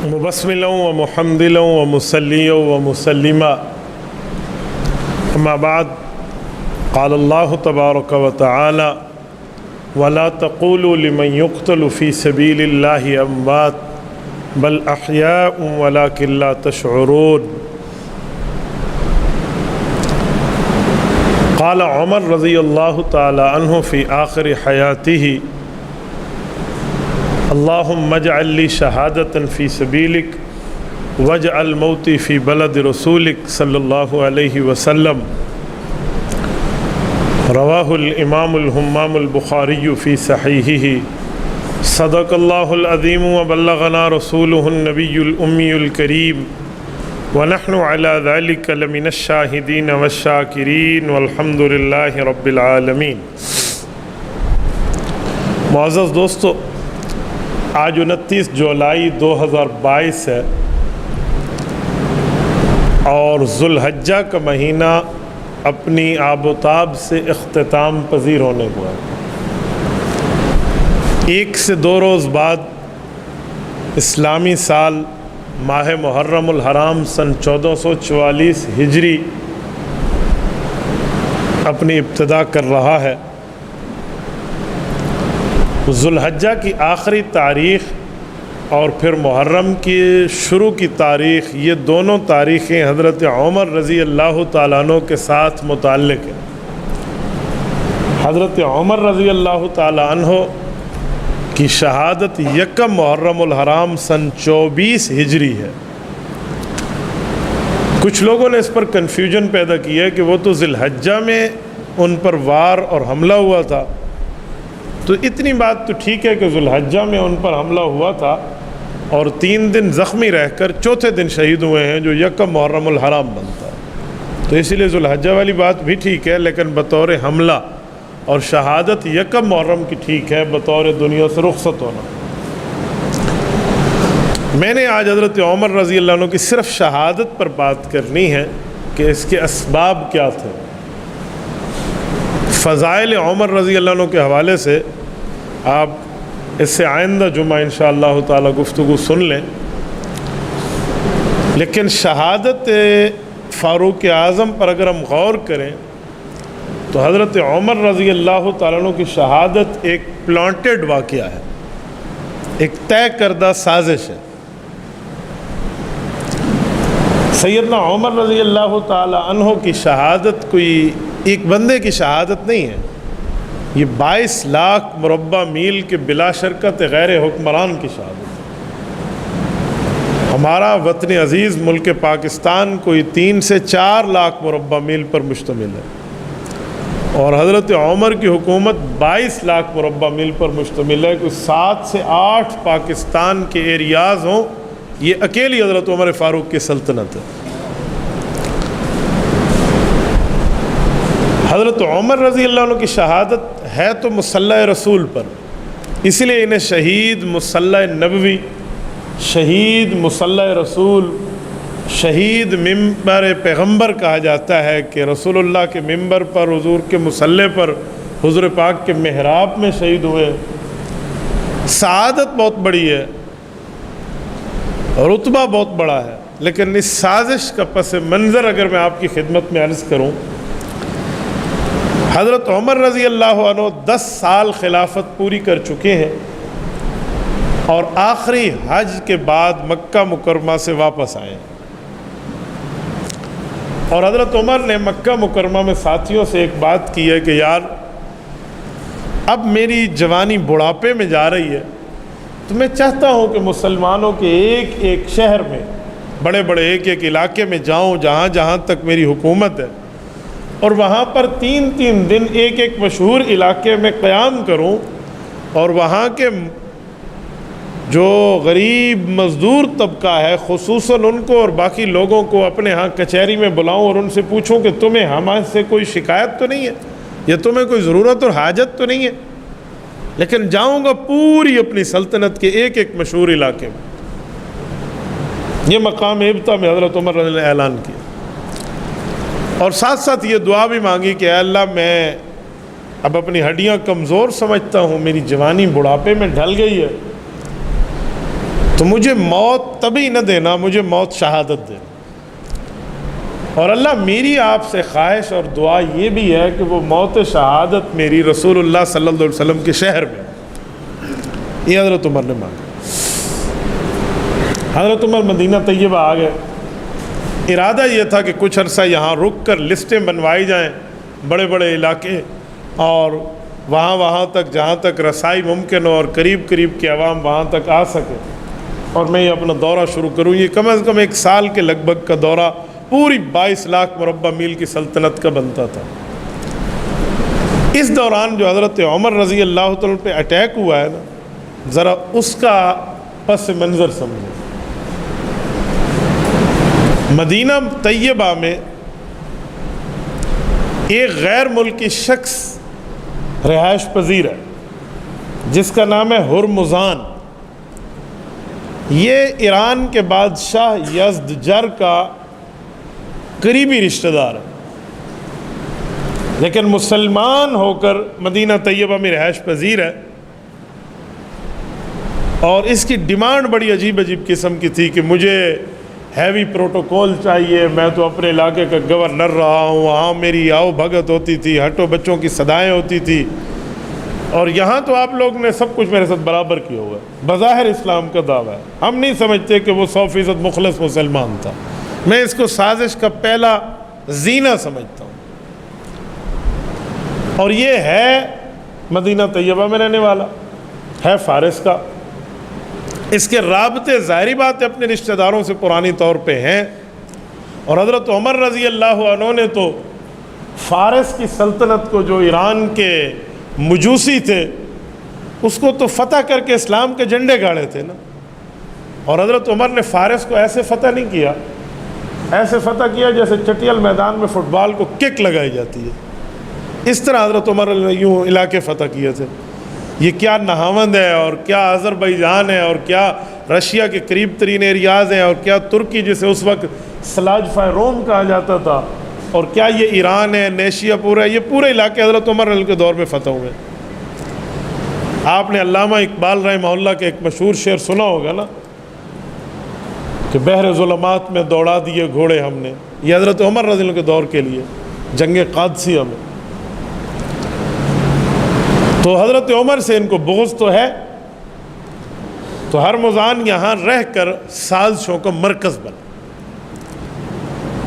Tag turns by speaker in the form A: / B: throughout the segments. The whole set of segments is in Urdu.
A: مبسملا ومحمدلا ومصليا ومسلما أما بعد قال الله تبارك وتعالى ولا تقولوا لمن يقتل في سبيل الله أموات بل أحياء ولكن لا تشعرون. قال عمر رضی اللہ تعالی عنہ فی آخر حیاته اللہم اجعل لی شہادة فی سبیلک واجعل موتی فی بلد رسولک صلی اللہ علیہ وسلم. رواہ الامام الہمام البخاری فی صحیحہ. صدق اللہ العظیم وبلغنا رسولہ النبی الامی الکریم ونحن على ذلك لمن الشاہدین والشاکرین والحمد للہ رب العالمین. معزز دوستو، آج 29 جولائی 2022 ہے اور ذوالحجہ کا مہینہ اپنی آب و تاب سے اختتام پذیر ہونے کو ہے. 1 سے 2 روز بعد اسلامی سال ماہ محرم الحرام سن 1444 ہجری اپنی ابتدا کر رہا ہے. ذوالحجہ کی آخری تاریخ اور پھر محرم کی شروع کی تاریخ، یہ دونوں تاریخیں حضرت عمر رضی اللہ تعالیٰ عنہ کے ساتھ متعلق ہیں. حضرت عمر رضی اللہ تعالیٰ عنہ کی شہادت 1 محرم الحرام سن 24 ہجری ہے. کچھ لوگوں نے اس پر کنفیوژن پیدا کی ہے کہ وہ تو ذوالحجہ میں ان پر وار اور حملہ ہوا تھا، تو اتنی بات تو ٹھیک ہے کہ ذوالحجہ میں ان پر حملہ ہوا تھا اور 3 دن زخمی رہ کر چوتھے دن شہید ہوئے ہیں جو 1 محرم الحرام بنتا ہے، تو اسی لیے ذوالحجہ والی بات بھی ٹھیک ہے، لیکن بطور حملہ اور شہادت 1 محرم کی ٹھیک ہے بطور دنیا سے رخصت ہونا. میں نے آج حضرت عمر رضی اللہ عنہ کی صرف شہادت پر بات کرنی ہے کہ اس کے اسباب کیا تھے. فضائل عمر رضی اللہ عنہ کے حوالے سے آپ اس سے آئندہ جمعہ انشاءاللہ تعالی گفتگو سن لیں، لیکن شہادت فاروق اعظم پر اگر ہم غور کریں تو حضرت عمر رضی اللہ تعالیٰ عنہ کی شہادت ایک پلانٹڈ واقعہ ہے، ایک طے کردہ سازش ہے. سیدنا عمر رضی اللہ تعالیٰ عنہ کی شہادت کوئی ایک بندے کی شہادت نہیں ہے، یہ 22 لاکھ مربع میل کے بلا شرکت غیر حکمران کی شہادت ہے. ہمارا وطن عزیز ملک پاکستان کوئی 3 سے 4 لاکھ مربع میل پر مشتمل ہے اور حضرت عمر کی حکومت 22 لاکھ مربع میل پر مشتمل ہے. کوئی 7 سے 8 پاکستان کے ایریاز ہوں، یہ اکیلی حضرت عمر فاروق کی سلطنت ہے. حضرت عمر رضی اللہ عنہ کی شہادت ہے تو مصلی رسول پر، اس لیے انہیں شہید مصلی نبوی، شہید مصلی رسول، شہید ممبر پیغمبر کہا جاتا ہے کہ رسول اللہ کے ممبر پر، حضور کے مصلی پر، حضور پاک کے محراب میں شہید ہوئے. سعادت بہت بڑی ہے، رتبہ بہت بڑا ہے، لیکن اس سازش کا پس منظر اگر میں آپ کی خدمت میں عرض کروں، حضرت عمر رضی اللہ عنہ 10 سال خلافت پوری کر چکے ہیں اور آخری حج کے بعد مکہ مکرمہ سے واپس آئے ہیں. اور حضرت عمر نے مکہ مکرمہ میں ساتھیوں سے ایک بات کی ہے کہ یار اب میری جوانی بڑھاپے میں جا رہی ہے، تو میں چاہتا ہوں کہ مسلمانوں کے ایک ایک شہر میں، بڑے بڑے ایک ایک علاقے میں جاؤں جہاں جہاں تک میری حکومت ہے، اور وہاں پر 3 دن ایک ایک مشہور علاقے میں قیام کروں اور وہاں کے جو غریب مزدور طبقہ ہے خصوصاً ان کو اور باقی لوگوں کو اپنے ہاں کچہری میں بلاؤں اور ان سے پوچھوں کہ تمہیں ہمارے سے کوئی شکایت تو نہیں ہے یا تمہیں کوئی ضرورت اور حاجت تو نہیں ہے. لیکن جاؤں گا پوری اپنی سلطنت کے ایک ایک مشہور علاقے میں. یہ مقام ابتدا میں حضرت عمر رضی اللہ عنہ نے اعلان کیا اور ساتھ ساتھ یہ دعا بھی مانگی کہ اے اللہ میں اب اپنی ہڈیاں کمزور سمجھتا ہوں، میری جوانی بڑھاپے میں ڈھل گئی ہے، تو مجھے موت تبھی نہ دینا، مجھے موت شہادت دینا۔ اور اللہ میری آپ سے خواہش اور دعا یہ بھی ہے کہ وہ موت شہادت میری رسول اللہ صلی اللہ علیہ وسلم کے شہر میں، یہ حضرت عمر نے مانگا۔ حضرت عمر مدینہ طیبہ آ گئے، ارادہ یہ تھا کہ کچھ عرصہ یہاں رک کر لسٹیں بنوائی جائیں بڑے بڑے علاقے، اور وہاں تک جہاں تک رسائی ممکن ہو اور قریب کے عوام وہاں تک آ سکے، اور میں یہ اپنا دورہ شروع کروں۔ یہ کم از کم 1 سال کے لگ بھگ کا دورہ پوری 22 لاکھ مربع میل کی سلطنت کا بنتا تھا۔ اس دوران جو حضرت عمر رضی اللہ تعالیٰ پہ اٹیک ہوا ہے نا، ذرا اس کا پس منظر سمجھیں۔ مدینہ طیبہ میں ایک غیر ملکی شخص رہائش پذیر ہے جس کا نام ہے ہرمزان۔ یہ ایران کے بادشاہ یزدجر کا قریبی رشتہ دار ہے، لیکن مسلمان ہو کر مدینہ طیبہ میں رہائش پذیر ہے، اور اس کی ڈیمانڈ بڑی عجیب قسم کی تھی کہ مجھے ہیوی پروٹوکول چاہیے، میں تو اپنے علاقے کا گورنر رہا ہوں، وہاں میری آؤ بھگت ہوتی تھی، ہٹو بچوں کی صدائیں ہوتی تھی، اور یہاں تو آپ لوگ نے سب کچھ میرے ساتھ برابر کیا ہوا ہے۔ بظاہر اسلام کا دعویٰ ہے، ہم نہیں سمجھتے کہ وہ 100% مخلص مسلمان تھا، میں اس کو سازش کا پہلا زینہ سمجھتا ہوں۔ اور یہ ہے مدینہ طیبہ میں رہنے والا، ہے فارس کا، اس کے رابطے ظاہری بات ہے اپنے رشتہ داروں سے پرانی طور پہ ہیں، اور حضرت عمر رضی اللہ عنہ نے تو فارس کی سلطنت کو، جو ایران کے مجوسی تھے، اس کو تو فتح کر کے اسلام کے جھنڈے گاڑے تھے نا۔ اور حضرت عمر نے فارس کو ایسے فتح نہیں کیا، ایسے فتح کیا جیسے چٹیل میدان میں فٹ بال کو کک لگائی جاتی ہے، اس طرح حضرت عمر یوں علاقے فتح کیے تھے۔ یہ کیا نہاوند ہے، اور کیا آذربائیجان ہے، اور کیا رشیا کے قریب ترین ایریاز ہیں، اور کیا ترکی جسے اس وقت سلاجفہ روم کہا جاتا تھا، اور کیا یہ ایران ہے، نیشیا پورا ہے، یہ پورے علاقے حضرت عمر کے دور میں فتح ہوئے۔ آپ نے علامہ اقبال رحمہ اللہ کے ایک مشہور شعر سنا ہوگا نا کہ بحر ظلمات میں دوڑا دیے گھوڑے ہم نے، یہ حضرت عمر رضی اللہ کے دور کے لیے جنگ قادسیہ میں۔ تو حضرت عمر سے ان کو بغض تو ہے، تو ہرمزان یہاں رہ کر سازشوں کا مرکز بنا۔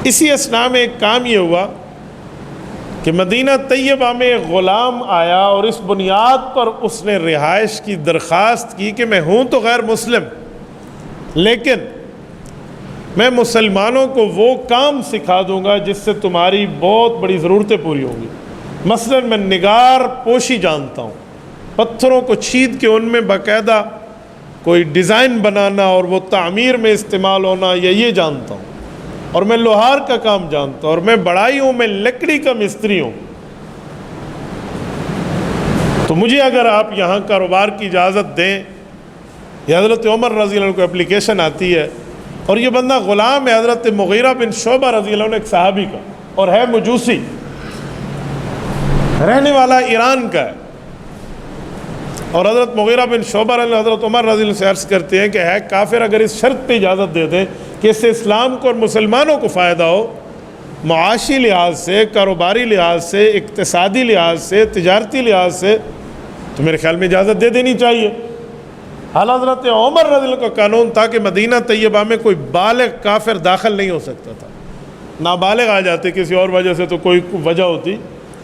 A: اسی اثناء میں ایک کام یہ ہوا کہ مدینہ طیبہ میں ایک غلام آیا، اور اس بنیاد پر اس نے رہائش کی درخواست کی کہ میں ہوں تو غیر مسلم، لیکن میں مسلمانوں کو وہ کام سکھا دوں گا جس سے تمہاری بہت بڑی ضرورتیں پوری ہوں گی۔ مثلا میں نگار پوشی جانتا ہوں، پتھروں کو چھید کے ان میں باقاعدہ کوئی ڈیزائن بنانا اور وہ تعمیر میں استعمال ہونا، یہ جانتا ہوں، اور میں لوہار کا کام جانتا ہوں، اور میں بڑائی ہوں، میں لکڑی کا مستری ہوں۔ تو مجھے اگر آپ یہاں کاروبار کی اجازت دیں، یہ حضرت عمر رضی اللہ عنہ کو اپلیکیشن آتی ہے، اور یہ بندہ غلام ہے حضرت مغیرہ بن شعبہ رضی اللہ عنہ ایک صحابی کا، اور ہے مجوسی، رہنے والا ایران کا ہے، اور حضرت مغیرہ بن شعبہ رضی اللہ عنہ حضرت عمر رضی اللہ عنہ سے عرض کرتے ہیں کہ ہے کافر، اگر اس شرط پہ اجازت دے دیں کہ اس سے اسلام کو اور مسلمانوں کو فائدہ ہو، معاشی لحاظ سے، کاروباری لحاظ سے، اقتصادی لحاظ سے، تجارتی لحاظ سے، تو میرے خیال میں اجازت دے دینی چاہیے۔ حال حضرت عمر رضی اللہ عنہ کا قانون تھا کہ مدینہ طیبہ میں کوئی بالغ کافر داخل نہیں ہو سکتا تھا، نابالغ آ جاتے کسی اور وجہ سے تو کوئی وجہ ہوتی،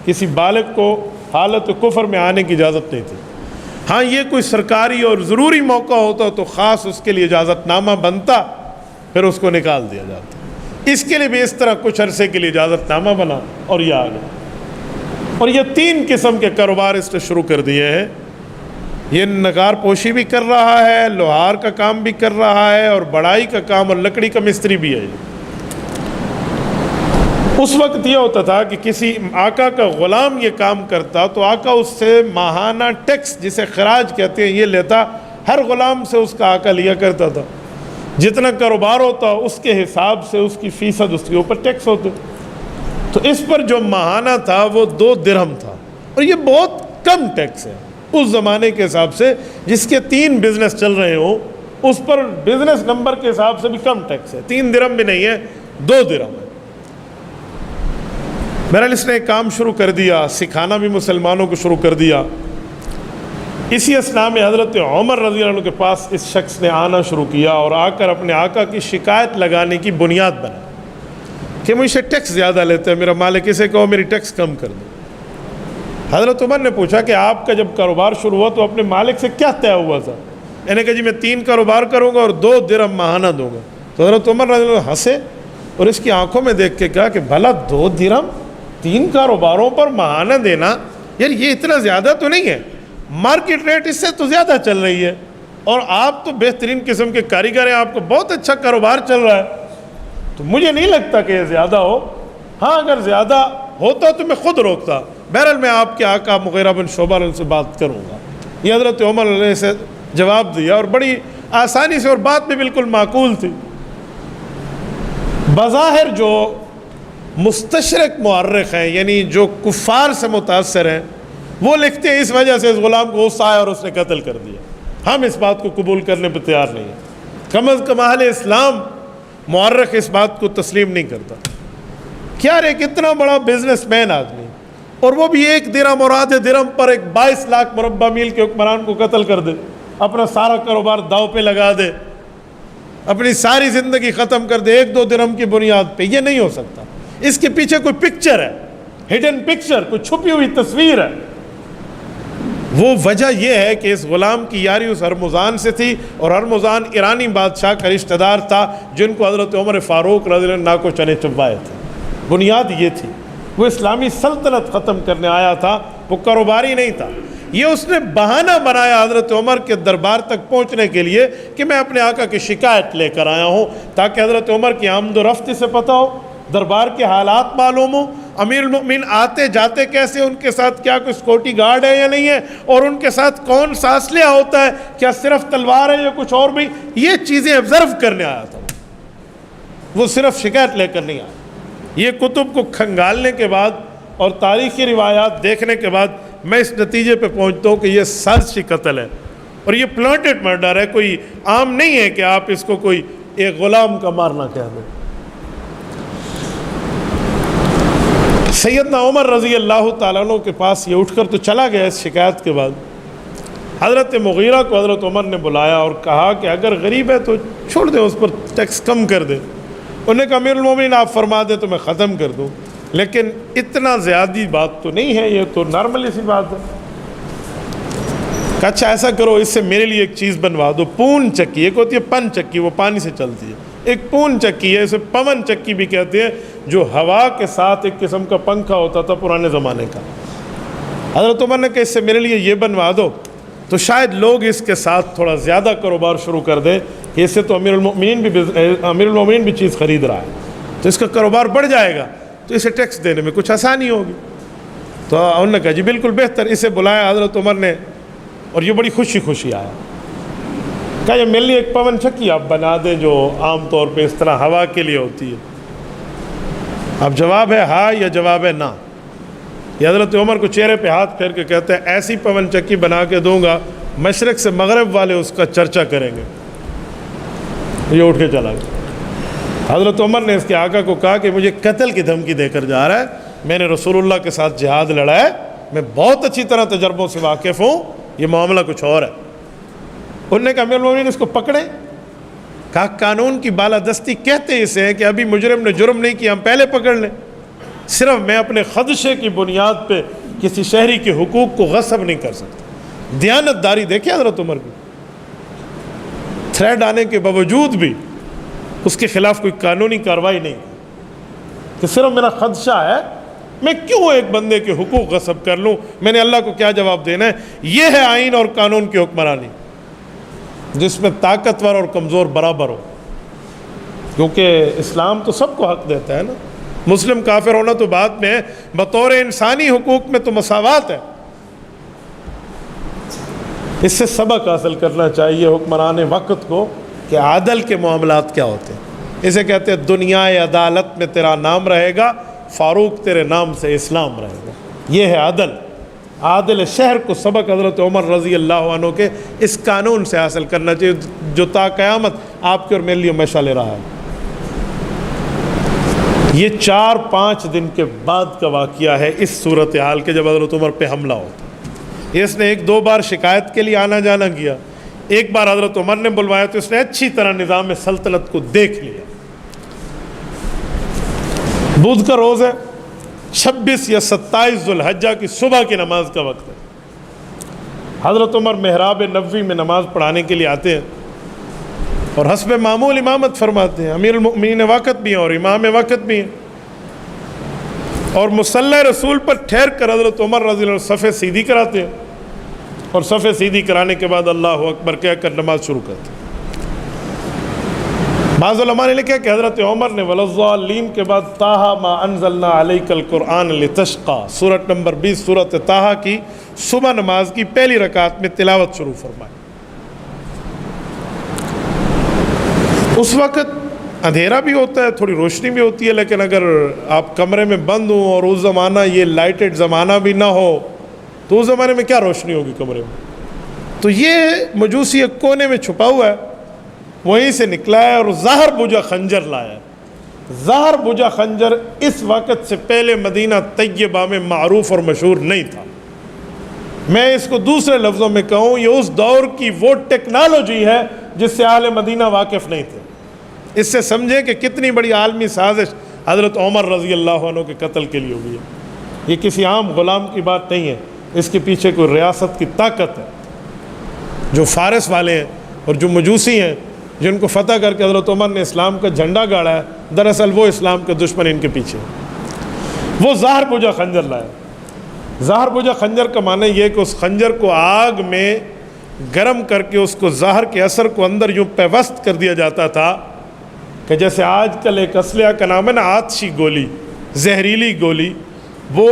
A: کسی بالغ کو حالت کفر میں آنے کی اجازت نہیں تھی۔ ہاں یہ کوئی سرکاری اور ضروری موقع ہوتا تو خاص اس کے لیے اجازت نامہ بنتا، پھر اس کو نکال دیا جاتا۔ اس کے لیے بھی اس طرح کچھ عرصے کے لیے اجازت نامہ بنا اور یہ آ گیا، اور یہ 3 قسم کے کاروبار اس نے شروع کر دیے ہیں۔ یہ نگار پوشی بھی کر رہا ہے، لوہار کا کام بھی کر رہا ہے، اور بڑائی کا کام اور لکڑی کا مستری بھی ہے۔ اس وقت یہ ہوتا تھا کہ کسی آقا کا غلام یہ کام کرتا تو آقا اس سے ماہانہ ٹیکس جسے خراج کہتے ہیں یہ لیتا، ہر غلام سے اس کا آقا لیا کرتا تھا، جتنا کاروبار ہوتا اس کے حساب سے اس کی فیصد اس کے اوپر ٹیکس ہوتے۔ تو اس پر جو ماہانہ تھا وہ 2 درہم تھا، اور یہ بہت کم ٹیکس ہے اس زمانے کے حساب سے، جس کے 3 بزنس چل رہے ہوں اس پر بزنس نمبر کے حساب سے بھی کم ٹیکس ہے، 3 درہم بھی نہیں ہے، 2 درہم ہے۔ بہرحال اس نے ایک کام شروع کر دیا، سکھانا بھی مسلمانوں کو شروع کر دیا۔ اسی اثناء میں حضرت عمر رضی اللہ عنہ کے پاس اس شخص نے آنا شروع کیا اور آ کر اپنے آقا کی شکایت لگانے کی بنیاد بنا کہ مجھ سے ٹیکس زیادہ لیتے ہیں، میرا مالک، اسے کہو میری ٹیکس کم کر دو۔ حضرت عمر نے پوچھا کہ آپ کا جب کاروبار شروع ہوا تو اپنے مالک سے کیا طے ہوا تھا؟ میں نے کہا جی میں 3 کاروبار کروں گا اور 2 درہم ماہانہ دوں گا۔ تو حضرت عمر رضی اللہ عنہ ہنسے اور اس کی آنکھوں میں دیکھ کے کہا کہ بھلا 2 درہم 3 کاروباروں پر ماہانہ دینا، یار یہ اتنا زیادہ تو نہیں ہے، مارکیٹ ریٹ اس سے تو زیادہ چل رہی ہے، اور آپ تو بہترین قسم کے کاریگر ہیں، آپ کو بہت اچھا کاروبار چل رہا ہے، تو مجھے نہیں لگتا کہ یہ زیادہ ہو، ہاں اگر زیادہ ہوتا تو میں خود روکتا۔ بہرحال میں آپ کے آقا مغیرہ بن شعبہ سے بات کروں گا۔ یہ حضرت عمر علیہ سے جواب دیا اور بڑی آسانی سے، اور بات بھی بالکل معقول تھی۔ بظاہر جو مستشرق مورخ ہیں، یعنی جو کفار سے متاثر ہیں، وہ لکھتے ہیں اس وجہ سے اس غلام کو غصہ آیا اور اس نے قتل کر دیا۔ ہم اس بات کو قبول کرنے پہ تیار نہیں ہیں، کم از کم اہل اسلام مورخ اس بات کو تسلیم نہیں کرتا۔ کیا ایک اتنا بڑا بزنس مین آدمی، اور وہ بھی 1 درہم اور آدھے درہم پر ایک 22 لاکھ مربع میل کے حکمران کو قتل کر دے، اپنا سارا کاروبار داؤ پہ لگا دے، اپنی ساری زندگی ختم کر دے 1-2 درہم کی بنیاد پہ، یہ نہیں ہو سکتا۔ اس کے پیچھے کوئی پکچر ہے، ہڈن پکچر، کوئی چھپی ہوئی تصویر ہے۔ وہ وجہ یہ ہے کہ اس غلام کی یاری اس ہرمزان سے تھی، اور ہرمزان ایرانی بادشاہ کا رشتہ دار تھا جن کو حضرت عمر فاروق رضی اللہ عنہ ناکو چنے چبوائے تھے۔ بنیاد یہ تھی، وہ اسلامی سلطنت ختم کرنے آیا تھا، وہ کاروباری نہیں تھا۔ یہ اس نے بہانہ بنایا حضرت عمر کے دربار تک پہنچنے کے لیے کہ میں اپنے آقا کی شکایت لے کر آیا ہوں، تاکہ حضرت عمر کی آمد و رفت سے پتہ ہو، دربار کے حالات معلوم ہوں، امیر المؤمنین آتے جاتے کیسے، ان کے ساتھ کیا کوئی سیکورٹی گارڈ ہے یا نہیں ہے، اور ان کے ساتھ کون سا اسلحہ ہوتا ہے، کیا صرف تلوار ہے یا کچھ اور بھی، یہ چیزیں آبزرو کرنے آیا تھا۔ وہ صرف شکایت لے کر نہیں آیا۔ یہ کتب کو کھنگالنے کے بعد اور تاریخی روایات دیکھنے کے بعد میں اس نتیجے پہ پہنچتا ہوں کہ یہ سازشی قتل ہے، اور یہ پلانٹڈ مرڈر ہے، کوئی عام نہیں ہے کہ آپ اس کو کوئی ایک غلام کا مارنا کہہ دیں۔ سیدنا عمر رضی اللہ تعالیٰ عنہ کے پاس یہ اٹھ کر تو چلا گیا اس شکایت کے بعد۔ حضرت مغیرہ کو حضرت عمر نے بلایا اور کہا کہ اگر غریب ہے تو چھوڑ دیں، اس پر ٹیکس کم کر دیں۔ انہوں نے کہا امیر المومنین آپ فرما دیں تو میں ختم کر دوں، لیکن اتنا زیادی بات تو نہیں ہے، یہ تو نارملی سی بات ہے۔ کہا اچھا ایسا کرو، اس سے میرے لیے ایک چیز بنوا دو، پون چکی، ایک ہوتی ہے پن چکی، وہ پانی سے چلتی ہے، ایک پون چکی ہے، اسے پون چکی بھی کہتے ہیں، جو ہوا کے ساتھ ایک قسم کا پنکھا ہوتا تھا پرانے زمانے کا۔ حضرت عمر نے کہا اس سے میرے لیے یہ بنوا دو، تو شاید لوگ اس کے ساتھ تھوڑا زیادہ کاروبار شروع کر دیں کہ اس سے تو امیر المومنین بھی چیز خرید رہا ہے، تو اس کا کاروبار بڑھ جائے گا، تو اسے ٹیکس دینے میں کچھ آسانی ہوگی۔ تو انہوں نے کہا جی بالکل بہتر، اسے بلایا حضرت عمر نے، اور یہ بڑی خوشی خوشی آیا۔ کہا یہ میرے لیے ایک پون چکی آپ بنا دیں جو عام طور پہ اس طرح ہوا کے لیے ہوتی ہے۔ اب جواب ہے ہاں یا جواب ہے نہ۔ یہ حضرت عمر کو چہرے پہ ہاتھ پھیر کے کہتے ہیں ایسی پون چکی بنا کے دوں گا مشرق سے مغرب والے اس کا چرچا کریں گے۔ یہ اٹھ کے چلا گیا۔ حضرت عمر نے اس کے آقا کو کہا کہ مجھے قتل کی دھمکی دے کر جا رہا ہے، میں نے رسول اللہ کے ساتھ جہاد لڑا ہے، میں بہت اچھی طرح تجربوں سے واقف ہوں، یہ معاملہ کچھ اور ہے۔ انہوں نے کہا امیر المومنین اس کو پکڑیں۔ کہا قانون کی بالادستی کہتے اسے ہیں کہ ابھی مجرم نے جرم نہیں کیا، ہم پہلے پکڑ لیں، صرف میں اپنے خدشے کی بنیاد پہ کسی شہری کے حقوق کو غصب نہیں کر سکتا۔ دیانت داری دیکھیں حضرت عمر کی، تھریڈ آنے کے باوجود بھی اس کے خلاف کوئی قانونی کارروائی نہیں کہ صرف میرا خدشہ ہے، میں کیوں ایک بندے کے حقوق غصب کر لوں، میں نے اللہ کو کیا جواب دینا ہے۔ یہ ہے آئین اور قانون کی حکمرانی، جس میں طاقتور اور کمزور برابر ہو، کیونکہ اسلام تو سب کو حق دیتا ہے نا۔ مسلم کافر ہونا تو بعد میں ہے، بطور انسانی حقوق میں تو مساوات ہے۔ اس سے سبق حاصل کرنا چاہیے حکمران وقت کو کہ عدل کے معاملات کیا ہوتے ہیں۔ اسے کہتے ہیں دنیا عدالت میں تیرا نام رہے گا، فاروق تیرے نام سے اسلام رہے گا، یہ ہے عدل۔ عادل شہر کو سبق حضرت عمر رضی اللہ عنہ کے اس قانون سے حاصل کرنا چاہیے جو تا قیامت آپ کے اور میرے لیے ہمیشہ لے رہا ہے۔ یہ 4-5 دن کے بعد کا واقعہ ہے اس صورتحال کے جب حضرت عمر پہ حملہ ہوتا۔ اس نے 1-2 بار شکایت کے لیے آنا جانا کیا، ایک بار حضرت عمر نے بلوایا تو اس نے اچھی طرح نظام سلطنت کو دیکھ لیا۔ بدھ کا روز ہے، 26 یا 27 ذوالحجہ کی صبح کی نماز کا وقت ہے۔ حضرت عمر محراب نبوی میں نماز پڑھانے کے لیے آتے ہیں اور حسب معمول امامت فرماتے ہیں۔ امیر المؤمنین وقت بھی ہیں اور امام وقت بھی ہیں، اور مصلی رسول پر ٹھہر کر حضرت عمر رضی اللہ عنہ صفیں سیدھی کراتے ہیں، اور صفیں سیدھی کرانے کے بعد اللہ اکبر کہہ کر نماز شروع کرتے ہیں۔ بعض علماء نے لکھا کہ حضرت عمر نے وَلَضَّالِّينَ کے بعد طٰہَ مَا أَنزَلْنَا عَلَيْكَ الْقُرْآنَ لِتَشْقَىٰ سورۃ نمبر 20 سورۃ طٰہَ کی صبح نماز کی پہلی رکعت میں تلاوت شروع فرمائی۔ اس وقت اندھیرا بھی ہوتا ہے، تھوڑی روشنی بھی ہوتی ہے، لیکن اگر آپ کمرے میں بند ہوں اور اس زمانہ یہ لائٹڈ زمانہ بھی نہ ہو تو اس زمانے میں کیا روشنی ہوگی کمرے میں؟ تو یہ مجوسی ایک کونے میں چھپا ہوا ہے، وہیں سے نکلا ہے اور زہر بجا خنجر لایا ہے۔ زہر بجا خنجر اس وقت سے پہلے مدینہ طیبہ میں معروف اور مشہور نہیں تھا۔ میں اس کو دوسرے لفظوں میں کہوں، یہ اس دور کی وہ ٹیکنالوجی ہے جس سے اہل مدینہ واقف نہیں تھے۔ اس سے سمجھیں کہ کتنی بڑی عالمی سازش حضرت عمر رضی اللہ عنہ کے قتل کے لیے ہوئی ہے۔ یہ کسی عام غلام کی بات نہیں ہے، اس کے پیچھے کوئی ریاست کی طاقت ہے۔ جو فارس والے ہیں اور جو مجوسی ہیں جن کو فتح کر کے حضرت عمر نے اسلام کا جھنڈا گاڑا ہے، دراصل وہ اسلام کے دشمن ان کے پیچھے ہیں۔ وہ زہر بجا خنجر لائے۔ زہر بجا خنجر کا معنی یہ کہ اس خنجر کو آگ میں گرم کر کے اس کو زہر کے اثر کو اندر یوں پیوست کر دیا جاتا تھا کہ جیسے آج کل ایک اسلحہ کا نام ہے نا آتشی گولی، زہریلی گولی، وہ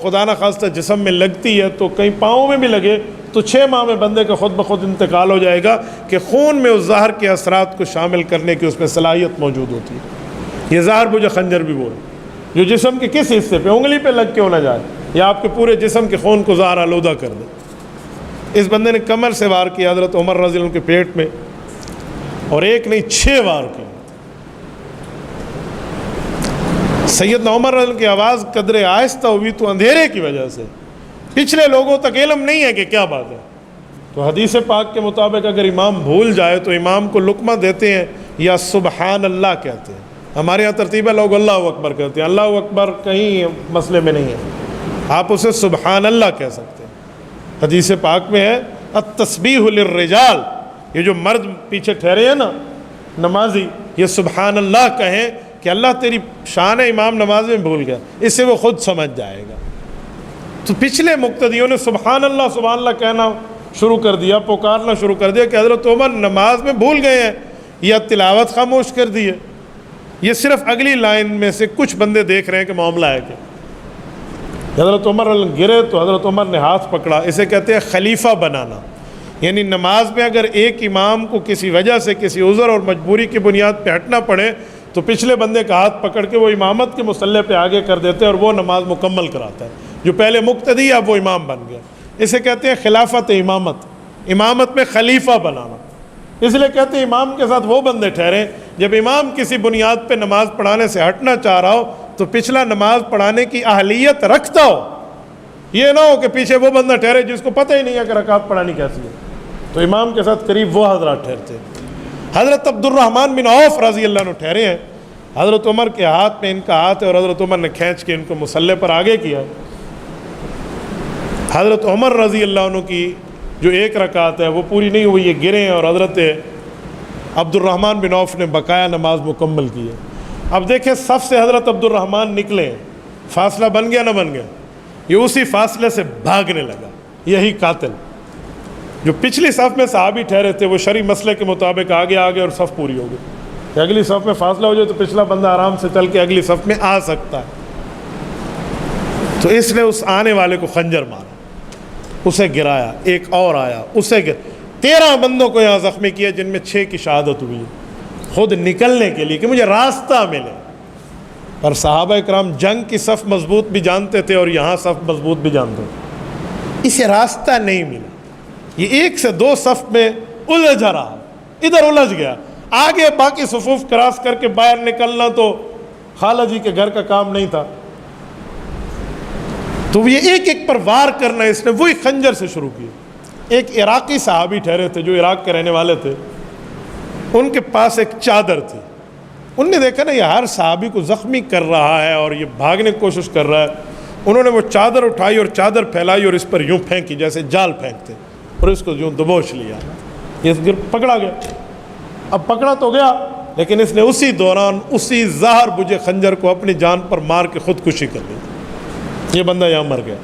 A: خدا نخواستہ جسم میں لگتی ہے تو کہیں پاؤں میں بھی لگے تو 6 ماہ میں بندے کا خود بخود انتقال ہو جائے گا کہ خون میں اس زہر کے اثرات کو شامل کرنے کی اس میں صلاحیت موجود ہوتی ہے۔ یہ زہر بجا خنجر بھی وہ ہے جو جسم کے کس حصے پہ، انگلی پہ لگ کے ہونا جائے یا آپ کے پورے جسم کے خون کو زہر آلودہ کر دے۔ اس بندے نے کمر سے وار کیا حضرت عمر رضی اللہ عنہ کے پیٹ میں، اور ایک نہیں 6 وار کیا۔ سیدنا عمر رضی اللہ عنہ کی آواز قدرے آہستہ ہوئی تو اندھیرے کی وجہ سے پچھلے لوگوں تک علم نہیں ہے کہ کیا بات ہے۔ تو حدیث پاک کے مطابق اگر امام بھول جائے تو امام کو لقمہ دیتے ہیں یا سبحان اللہ کہتے ہیں۔ ہمارے یہاں ترتیب ہے لوگ اللہ اکبر کہتے ہیں، اللہ اکبر کہیں مسئلے میں نہیں ہے، آپ اسے سبحان اللہ کہہ سکتے ہیں۔ حدیث پاک میں ہے التسبیح للرجال، یہ جو مرد پیچھے ٹھہرے ہیں نا نمازی، یہ سبحان اللہ کہیں کہ اللہ تیری شان ہے، امام نماز میں بھول گیا، اس سے وہ خود سمجھ جائے گا۔ تو پچھلے مقتدیوں نے سبحان اللہ کہنا شروع کر دیا، پکارنا شروع کر دیا کہ حضرت عمر نماز میں بھول گئے ہیں یا تلاوت خاموش کر دی ہے۔ یہ صرف اگلی لائن میں سے کچھ بندے دیکھ رہے ہیں کہ معاملہ ہے کہ حضرت عمر گرے تو حضرت عمر نے ہاتھ پکڑا۔ اسے کہتے ہیں خلیفہ بنانا، یعنی نماز میں اگر ایک امام کو کسی وجہ سے کسی عذر اور مجبوری کی بنیاد پہ ہٹنا پڑے تو پچھلے بندے کا ہاتھ پکڑ کے وہ امامت کے مصلی پہ آگے کر دیتے ہیں اور وہ نماز مکمل کراتا ہے۔ جو پہلے مقتدی اب وہ امام بن گیا، اسے کہتے ہیں خلافت امامت، امامت میں خلیفہ بنانا۔ اس لیے کہتے ہیں امام کے ساتھ وہ بندے ٹھہریں جب امام کسی بنیاد پہ نماز پڑھانے سے ہٹنا چاہ رہا ہو تو پچھلا نماز پڑھانے کی اہلیت رکھتا ہو، یہ نہ ہو کہ پیچھے وہ بندہ ٹھہرے جس کو پتہ ہی نہیں ہے کہ رکعت پڑھانی کیسی ہے۔ تو امام کے ساتھ قریب وہ حضرات ٹھہرتے ہیں۔ حضرت عبد الرحمن بن عوف رضی اللہ عنہ ٹھہرے ہیں، حضرت عمر کے ہاتھ میں ان کا ہاتھ ہے اور حضرت عمر نے کھینچ کے ان کو مصلی پر آگے کیا۔ حضرت عمر رضی اللہ عنہ کی جو 1 رکعت ہے وہ پوری نہیں ہوئی، یہ گرے ہیں اور حضرت عبد الرحمن بن عوف نے بقایا نماز مکمل کی ہے۔ اب دیکھیں صف سے حضرت عبد الرحمن نکلے، فاصلہ بن گیا نہ بن گیا، یہ اسی فاصلے سے بھاگنے لگا۔ یہی قاتل جو پچھلی صف میں صحابی ٹھہرے تھے وہ شرعی مسئلے کے مطابق آگے اور صف پوری ہو گئی کہ اگلی صف میں فاصلہ ہو جائے تو پچھلا بندہ آرام سے چل کے اگلی صف میں آ سکتا ہے۔ تو اس نے اس آنے والے کو خنجر مارا، اسے گرایا، ایک اور آیا اسے 13 بندوں کو یہاں زخمی کیا جن میں 6 کی شہادت ہوئی خود نکلنے کے لیے کہ مجھے راستہ ملے۔ اور صحابہ کرام جنگ کی صف مضبوط بھی جانتے تھے اور یہاں صف مضبوط بھی جانتے تھے۔ اسے راستہ نہیں ملا، یہ 1 سے 2 صف میں الجھ رہا، ادھر الجھ گیا، آگے باقی صفوف کراس کر کے باہر نکلنا تو خالہ جی کے گھر کا کام نہیں تھا، تو یہ ایک ایک پر وار کرنا اس نے وہی خنجر سے شروع کیا۔ ایک عراقی صحابی ٹھہرے تھے جو عراق کے رہنے والے تھے، ان کے پاس ایک چادر تھی، ان نے دیکھا نا یہ ہر صحابی کو زخمی کر رہا ہے اور یہ بھاگنے کی کوشش کر رہا ہے، انہوں نے وہ چادر اٹھائی اور چادر پھیلائی اور اس پر یوں پھینکی جیسے جال پھینکتے، اور اس کو یوں دبوچ لیا، یہ پکڑا گیا۔ اب پکڑا تو گیا لیکن اس نے اسی دوران اسی زہر بجھے خنجر کو اپنی جان پر مار کے خودکشی کر لی، یہ بندہ یہاں مر گیا۔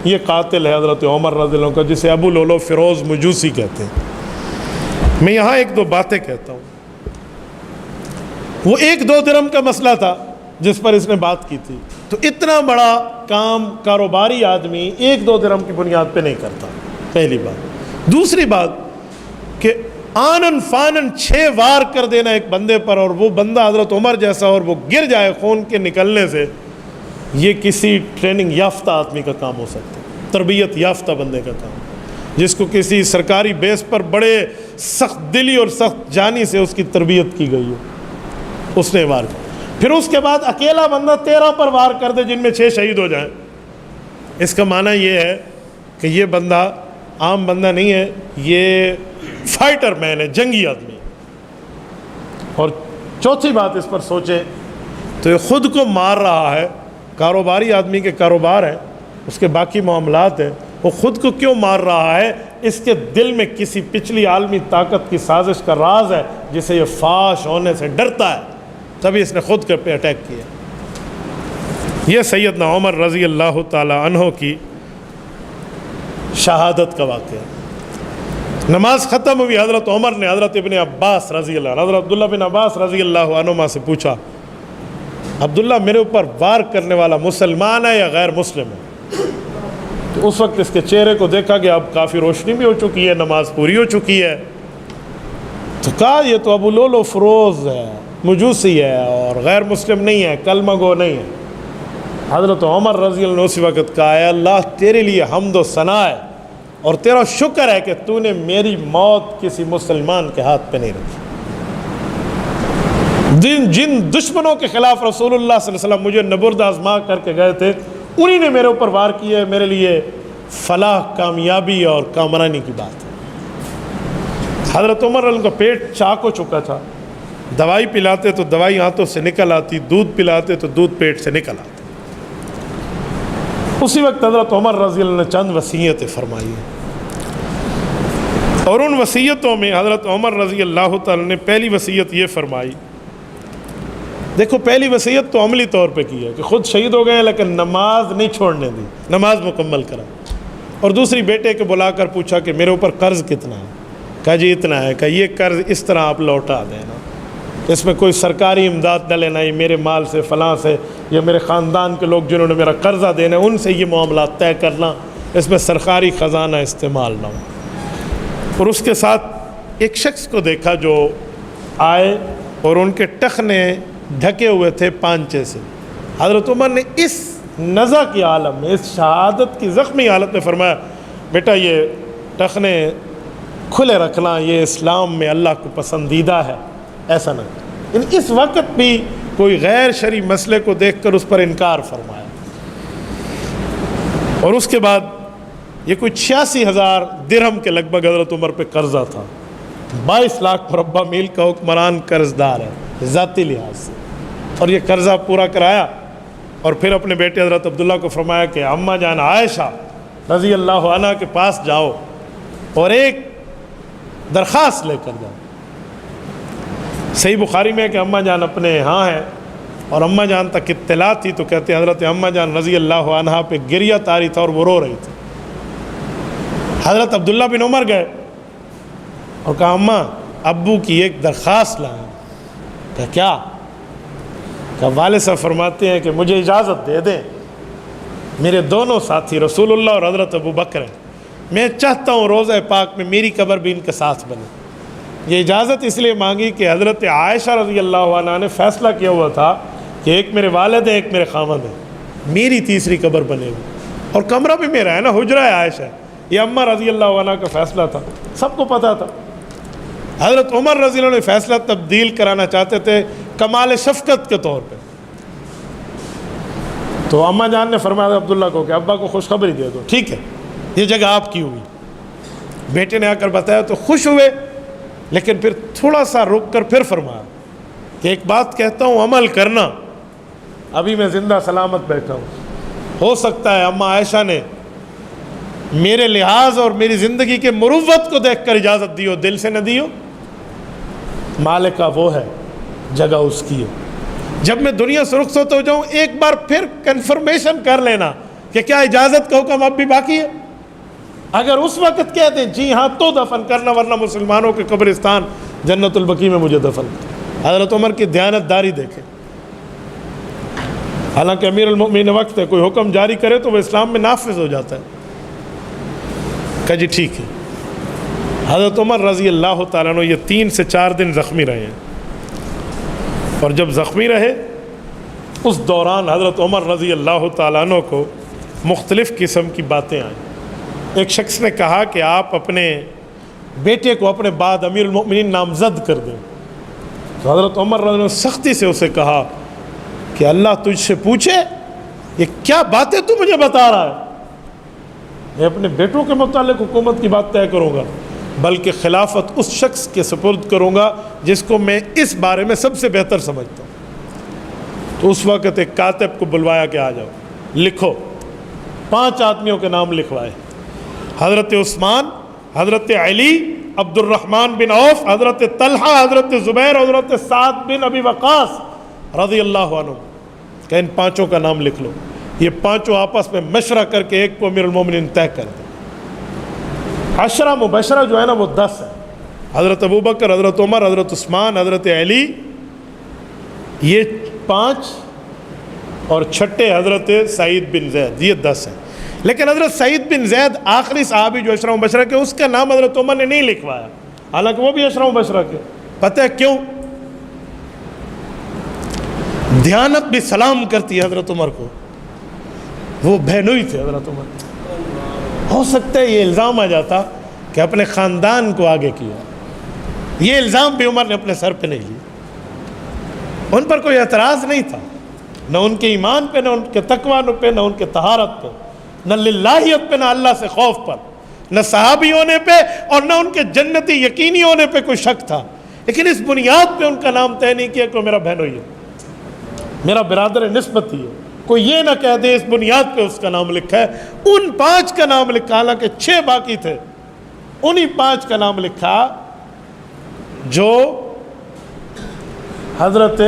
A: یہ قاتل ہے حضرت عمر رضی اللہ عنہ کا، جسے ابو لولو فیروز مجوسی کہتے ہیں۔ میں یہاں 1-2 باتیں کہتا ہوں، وہ 1-2 درہم کا مسئلہ تھا جس پر اس نے بات کی تھی، تو اتنا بڑا کام کاروباری آدمی 1-2 درہم کی بنیاد پہ نہیں کرتا، پہلی بات۔ دوسری بات کہ آنن فانن 6 وار کر دینا ایک بندے پر، اور وہ بندہ حضرت عمر جیسا اور وہ گر جائے خون کے نکلنے سے، یہ کسی ٹریننگ یافتہ آدمی کا کام ہو سکتا ہے، تربیت یافتہ بندے کا کام، جس کو کسی سرکاری بیس پر بڑے سخت دلی اور سخت جانی سے اس کی تربیت کی گئی ہو، اس نے وار کیا۔ پھر اس کے بعد اکیلا بندہ 13 پر وار کر دے جن میں 6 شہید ہو جائیں، اس کا معنی یہ ہے کہ یہ بندہ عام بندہ نہیں ہے، یہ فائٹر مین ہے، جنگی آدمی۔ اور چوتھی بات اس پر سوچیں تو یہ خود کو مار رہا ہے، کاروباری آدمی کے کاروبار ہیں، اس کے باقی معاملات ہیں، وہ خود کو کیوں مار رہا ہے؟ اس کے دل میں کسی پچھلی عالمی طاقت کی سازش کا راز ہے جسے یہ فاش ہونے سے ڈرتا ہے، تبھی اس نے خود کے پہ اٹیک کیا۔ یہ سیدنا عمر رضی اللہ تعالی عنہ کی شہادت کا واقعہ۔ نماز ختم ہوئی، حضرت عمر نے حضرت ابن عباس رضی اللہ عنہ، حضرت عبداللہ بن عباس رضی اللہ عنہما سے پوچھا، عبداللہ میرے اوپر وار کرنے والا مسلمان ہے یا غیر مسلم ہے؟ تو اس وقت اس کے چہرے کو دیکھا کہ اب کافی روشنی بھی ہو چکی ہے، نماز پوری ہو چکی ہے، تو کہا یہ تو ابو لولو فیروز ہے، مجوسی ہے اور غیر مسلم نہیں ہے، کلمہ گو نہیں ہے۔ حضرت عمر رضی اللہ عنہ اسی وقت کہا، اے اللہ تیرے لیے حمد و ثنا ہے اور تیرا شکر ہے کہ تو نے میری موت کسی مسلمان کے ہاتھ پہ نہیں رکھی۔ جن دشمنوں کے خلاف رسول اللہ صلی اللہ علیہ وسلم مجھے نبرد آزما کر کے گئے تھے، انہی نے میرے اوپر وار کیے، میرے لیے فلاح، کامیابی اور کامرانی کی بات ہے۔ حضرت عمر ان کا پیٹ چاک ہو چکا تھا، دوائی پلاتے تو دوائی ہاتھوں سے نکل آتی، دودھ پلاتے تو دودھ پیٹ سے نکل آتا۔ اسی وقت حضرت عمر رضی اللہ عنہ نے چند وصیتیں فرمائی ہیں، اور ان وصیتوں میں حضرت عمر رضی اللہ تعالی نے پہلی وصیت یہ فرمائی، دیکھو پہلی وصیت تو عملی طور پہ کی ہے کہ خود شہید ہو گئے لیکن نماز نہیں چھوڑنے دی، نماز مکمل کرا۔ اور دوسری بیٹے کے بلا کر پوچھا کہ میرے اوپر قرض کتنا ہے؟ کہا جی اتنا ہے۔ کہا یہ قرض اس طرح آپ لوٹا دینا، اس میں کوئی سرکاری امداد نہ لینا، یہ میرے مال سے فلاں سے یا میرے خاندان کے لوگ جنہوں نے میرا قرضہ دینا ان سے یہ معاملات طے کرنا، اس میں سرکاری خزانہ استعمال نہ ہو۔ اور اس کے ساتھ ایک شخص کو دیکھا جو آئے اور ان کے ٹخنے ڈھکے ہوئے تھے پانچے سے۔ حضرت عمر نے اس نزع کی عالم میں، اس شہادت کی زخمی حالت میں فرمایا، بیٹا یہ ٹخنے کھلے رکھنا، یہ اسلام میں اللہ کو پسندیدہ ہے، ایسا نہ کریں۔ اس وقت بھی کوئی غیر شرعی مسئلے کو دیکھ کر اس پر انکار فرمایا۔ اور اس کے بعد یہ کوئی 86,000 درہم کے لگ بھگ حضرت عمر پہ قرضہ تھا، 22 لاکھ مربع میل کا حکمران قرض دار ہے ذاتی لحاظ سے، اور یہ قرضہ پورا کرایا اور پھر اپنے بیٹے حضرت عبداللہ کو فرمایا کہ اماں جان عائشہ رضی اللہ عنہ کے پاس جاؤ اور ایک درخواست لے کر جاؤ۔ صحیح بخاری میں ہے کہ اماں جان اپنے ہاں ہیں اور اماں جان تک اطلاع تھی، تو کہتے ہیں حضرت اماں جان رضی اللہ عنہ پہ گریہ طاری تھا اور وہ رو رہی تھی۔ حضرت عبداللہ بن عمر گئے اور کہا اماں ابو کی ایک درخواست لائیں۔ کہا کیا؟ کہ والد صاحب فرماتے ہیں کہ مجھے اجازت دے دیں، میرے دونوں ساتھی رسول اللہ اور حضرت ابو بکر ہیں، میں چاہتا ہوں روضہ پاک میں میری قبر بھی ان کے ساتھ بنے۔ یہ اجازت اس لیے مانگی کہ حضرت عائشہ رضی اللہ عنہ نے فیصلہ کیا ہوا تھا کہ ایک میرے والد ہیں، ایک میرے خامد ہیں، میری تیسری قبر بنے گی۔ اور کمرہ بھی میرا ہے نا، حجرہ ہے عائشہ، یہ اماں رضی اللہ عنہ کا فیصلہ تھا، سب کو پتہ تھا۔ حضرت عمر رضی اللہ عنہ فیصلہ تبدیل کرانا چاہتے تھے کمال شفقت کے طور پہ، تو اماں جان نے فرمایا عبداللہ کو کہ ابا کو خوشخبری دے دو، ٹھیک ہے یہ جگہ آپ کی ہوئی۔ بیٹے نے آ کر بتایا تو خوش ہوئے، لیکن پھر تھوڑا سا رک کر پھر فرمایا کہ ایک بات کہتا ہوں عمل کرنا، ابھی میں زندہ سلامت بیٹھا ہوں، ہو سکتا ہے اماں عائشہ نے میرے لحاظ اور میری زندگی کے مروت کو دیکھ کر اجازت دی ہو، دل سے نہ دی ہو، مالکہ وہ ہے، جگہ اس کی ہے۔ جب میں دنیا سے رخصت ہو جاؤں ایک بار پھر کنفرمیشن کر لینا کہ کیا اجازت کا حکم اب بھی باقی ہے۔ اگر اس وقت کہہ دیں جی ہاں تو دفن کرنا، ورنہ مسلمانوں کے قبرستان جنت البقیع میں مجھے دفن کرنا۔ حضرت عمر کی دیانت داری دیکھیں، حالانکہ امیر المؤمنین وقت ہے، کوئی حکم جاری کرے تو وہ اسلام میں نافذ ہو جاتا ہے۔ کہا جی ٹھیک ہے۔ حضرت عمر رضی اللہ تعالیٰ عنہ یہ 3 سے 4 دن زخمی رہے ہیں، اور جب زخمی رہے اس دوران حضرت عمر رضی اللہ تعالیٰ عنہ کو مختلف قسم کی باتیں آئیں۔ ایک شخص نے کہا کہ آپ اپنے بیٹے کو اپنے بعد امیر المؤمنین نامزد کر دیں، تو حضرت عمر رضی اللہ عنہ سختی سے اسے کہا کہ اللہ تجھ سے پوچھے یہ کیا باتیں تو مجھے بتا رہا ہے، میں اپنے بیٹوں کے متعلق حکومت کی بات طے کروں گا، بلکہ خلافت اس شخص کے سپرد کروں گا جس کو میں اس بارے میں سب سے بہتر سمجھتا ہوں۔ تو اس وقت ایک کاتب کو بلوایا کہ آ جاؤ لکھو، 5 آدمیوں کے نام لکھوائے، حضرت عثمان، حضرت علی، عبد الرحمن بن عوف، حضرت طلحہ، حضرت زبیر، حضرت سعد بن ابی وقاص رضی اللہ عنہ، کہ ان 5 کا نام لکھ لو، یہ 5 آپس میں مشورہ کر کے ایک کو امیر المومنین طے کر دیں۔ 10 مبشرہ جو ہے نا وہ 10 ہے، حضرت ابوبکر، حضرت عمر، حضرت عثمان، حضرت علی، یہ 5 اور چھٹے حضرت سعید بن زید، یہ 10 ہیں۔ لیکن حضرت سعید بن زید آخری صحابی جو 10 مبشرہ کے، اس کا نام حضرت عمر نے نہیں لکھوایا، حالانکہ وہ بھی 10 مبشرہ کے۔ پتہ ہے کیوں؟ دیانت بھی سلام کرتی ہے حضرت عمر کو، وہ بہنوئی تھے حضرت عمر۔ ہو سکتا ہے یہ الزام آ جاتا کہ اپنے خاندان کو آگے کیا، یہ الزام بھی عمر نے اپنے سر پہ نہیں لیا، ان پر کوئی اعتراض نہیں تھا، نہ ان کے ایمان پہ، نہ ان کے تقویٰ پہ، نہ ان کے طہارت پہ، نہ للہیت پہ، نہ اللہ سے خوف پر، نہ صحابی ہونے پہ، اور نہ ان کے جنتی یقینی ہونے پہ کوئی شک تھا۔ لیکن اس بنیاد پہ ان کا نام طے نہیں کیا کہ میرا بہنوئی ہے، میرا برادر نسبت ہی ہے، کوئی یہ نہ کہہ دے اس بنیاد پہ اس کا نام لکھا ہے۔ ان 5 کا نام لکھا، حالانکہ 6 باقی تھے، انہی 5 کا نام لکھا جو حضرت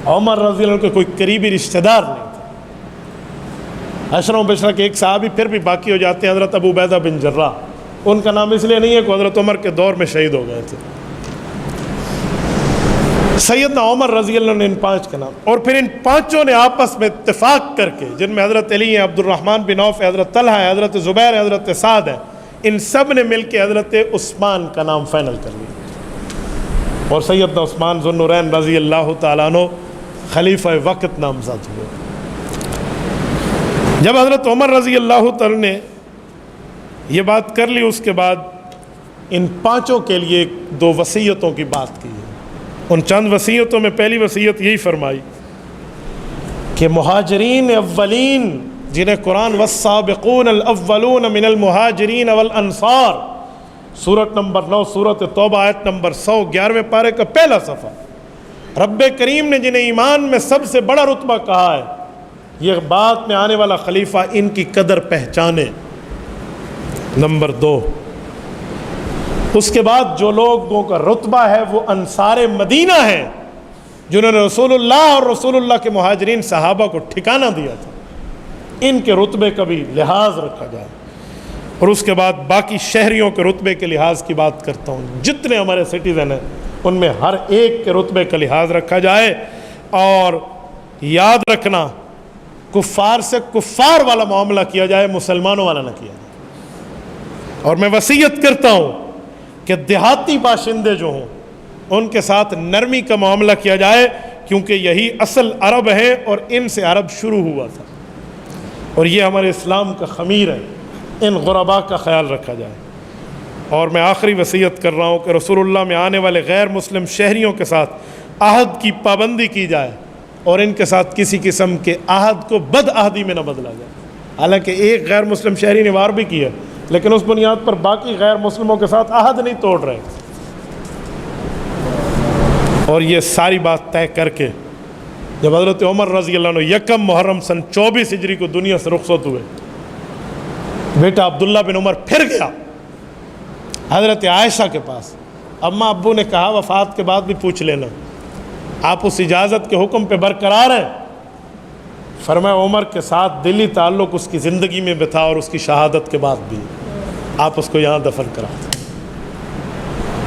A: عمر رضی اللہ عنہ کے کوئی قریبی رشتہ دار نہیں تھے۔ 10 مبشرہ کے ایک صحابی پھر بھی باقی ہو جاتے ہیں، حضرت ابو عبیدہ بن جراح، ان کا نام اس لیے نہیں ہے کہ حضرت عمر کے دور میں شہید ہو گئے تھے۔ سیدنا عمر رضی اللہ عنہ نے ان 5 کا نام، اور پھر ان 5 نے آپس میں اتفاق کر کے، جن میں حضرت علی ہیں، عبد الرحمن بن عوف ہے، حضرت طلحہ ہے، حضرت زبیر ہے، حضرت سعد ہے، ان سب نے مل کے حضرت عثمان کا نام فائنل کر لیا، اور سیدنا عثمان ذو النورین رضی اللہ تعالیٰ عنہ خلیفہ وقت نامزد ہوئے۔ جب حضرت عمر رضی اللہ تعالیٰ نے یہ بات کر لی، اس کے بعد ان 5 کے لیے 2 وصیتوں کی بات کی ہے۔ ان چند وصیتوں میں پہلی وصیت یہی فرمائی کہ مہاجرین اولین، جنہیں قرآن والسابقون الاولون من المہاجرین والانصار، سورت نمبر 9 سورت توبہ آیت نمبر 111 پارے کا پہلا صفحہ، رب کریم نے جنہیں ایمان میں سب سے بڑا رتبہ کہا ہے، یہ بعد میں آنے والا خلیفہ ان کی قدر پہچانے۔ نمبر 2، اس کے بعد جو لوگوں کا رتبہ ہے وہ انصار مدینہ ہیں، جنہوں نے رسول اللہ اور رسول اللہ کے مہاجرین صحابہ کو ٹھکانہ دیا تھا، ان کے رتبے کا بھی لحاظ رکھا جائے۔ اور اس کے بعد باقی شہریوں کے رتبے کے لحاظ کی بات کرتا ہوں، جتنے ہمارے سٹیزن ہیں ان میں ہر ایک کے رتبے کا لحاظ رکھا جائے، اور یاد رکھنا کفار سے کفار والا معاملہ کیا جائے، مسلمانوں والا نہ کیا جائے۔ اور میں وصیت کرتا ہوں کہ دیہاتی باشندے جو ہوں ان کے ساتھ نرمی کا معاملہ کیا جائے، کیونکہ یہی اصل عرب ہیں اور ان سے عرب شروع ہوا تھا۔ اور یہ ہمارے اسلام کا خمیر ہے، ان غرباء کا خیال رکھا جائے۔ اور میں آخری وصیت کر رہا ہوں کہ رسول اللہ میں آنے والے غیر مسلم شہریوں کے ساتھ عہد کی پابندی کی جائے اور ان کے ساتھ کسی قسم کے عہد کو بد عہدی میں نہ بدلا جائے۔ حالانکہ ایک غیر مسلم شہری نے وار بھی کیا، لیکن اس بنیاد پر باقی غیر مسلموں کے ساتھ عہد نہیں توڑ رہے۔ اور یہ ساری بات طے کر کے جب حضرت عمر رضی اللہ عنہ 1 محرم سن 24 ہجری کو دنیا سے رخصت ہوئے، بیٹا عبداللہ بن عمر پھر گیا حضرت عائشہ کے پاس۔ اماں ابو نے کہا وفات کے بعد بھی پوچھ لینا، آپ اس اجازت کے حکم پہ برقرار ہیں؟ فرمایا عمر کے ساتھ دلی تعلق اس کی زندگی میں بھی تھا اور اس کی شہادت کے بعد بھی، آپ اس کو یہاں دفن کرا دیں۔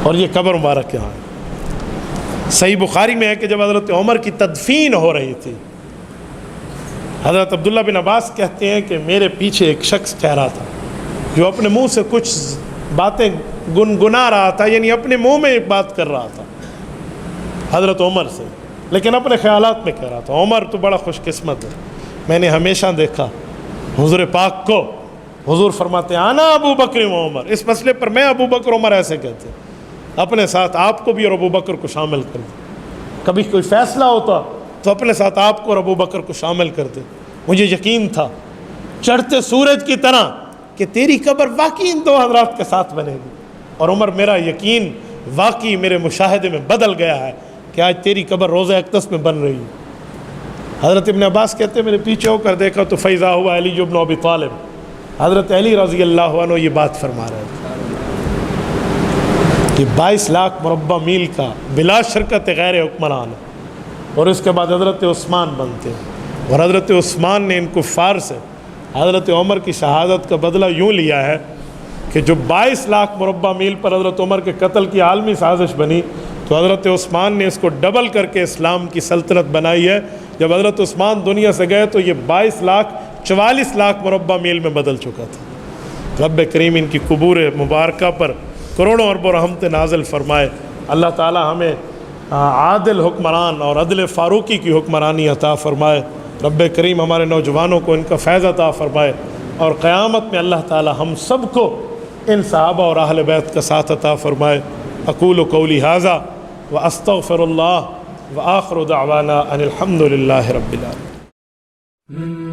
A: اور یہ قبر مبارک یہاں ہے۔ صحیح بخاری میں ہے کہ جب حضرت عمر کی تدفین ہو رہی تھی، حضرت عبداللہ بن عباس کہتے ہیں کہ میرے پیچھے ایک شخص ٹھہرا تھا جو اپنے منہ سے کچھ باتیں گنگنا رہا تھا، یعنی اپنے منہ میں ایک بات کر رہا تھا حضرت عمر سے، لیکن اپنے خیالات میں کہہ رہا تھا۔ عمر تو بڑا خوش قسمت ہے، میں نے ہمیشہ دیکھا حضور پاک کو، حضور فرماتے ہیں انا ابو بکر و عمر، اس مسئلے پر میں ابو بکر عمر ایسے کہتے ہیں، اپنے ساتھ آپ کو بھی اور ابو بکر کو شامل کر دیں۔ کبھی کوئی فیصلہ ہوتا تو اپنے ساتھ آپ کو اور ابو بکر کو شامل کر دیں۔ مجھے یقین تھا چڑھتے سورج کی طرح کہ تیری قبر واقعی ان دو حضرات کے ساتھ بنے گی، اور عمر میرا یقین واقعی میرے مشاہدے میں بدل گیا ہے کہ آج تیری قبر روضہ اقدس میں بن رہی ہے۔ حضرت ابن عباس کہتے ہیں میرے پیچھے ہو کر دیکھا تو فیضا ہوا علی بن ابی طالب، حضرت علی رضی اللہ عنہ یہ بات فرما رہے تھے کہ 22 لاکھ مربع میل کا بلا شرکت غیر حکمران ہے، اور اس کے بعد حضرت عثمان بنتے ہیں، اور حضرت عثمان نے ان کفار سے حضرت عمر کی شہادت کا بدلہ یوں لیا ہے کہ جو 22 لاکھ مربع میل پر حضرت عمر کے قتل کی عالمی سازش بنی، تو حضرت عثمان نے اس کو ڈبل کر کے اسلام کی سلطنت بنائی ہے۔ جب حضرت عثمان دنیا سے گئے تو یہ 22 لاکھ 44 لاکھ مربع میل میں بدل چکا تھا۔ رب کریم ان کی قبور مبارکہ پر کروڑوں اربوں رحمت نازل فرمائے۔ اللہ تعالی ہمیں عادل حکمران اور عدل فاروقی کی حکمرانی عطا فرمائے۔ رب کریم ہمارے نوجوانوں کو ان کا فیض عطا فرمائے، اور قیامت میں اللہ تعالی ہم سب کو ان صحابہ اور اہل بیت کا ساتھ عطا فرمائے۔ اقول قولی ھذا واستغفر اللہ وآخر دعوانا ان الحمد للہ رب العالمین۔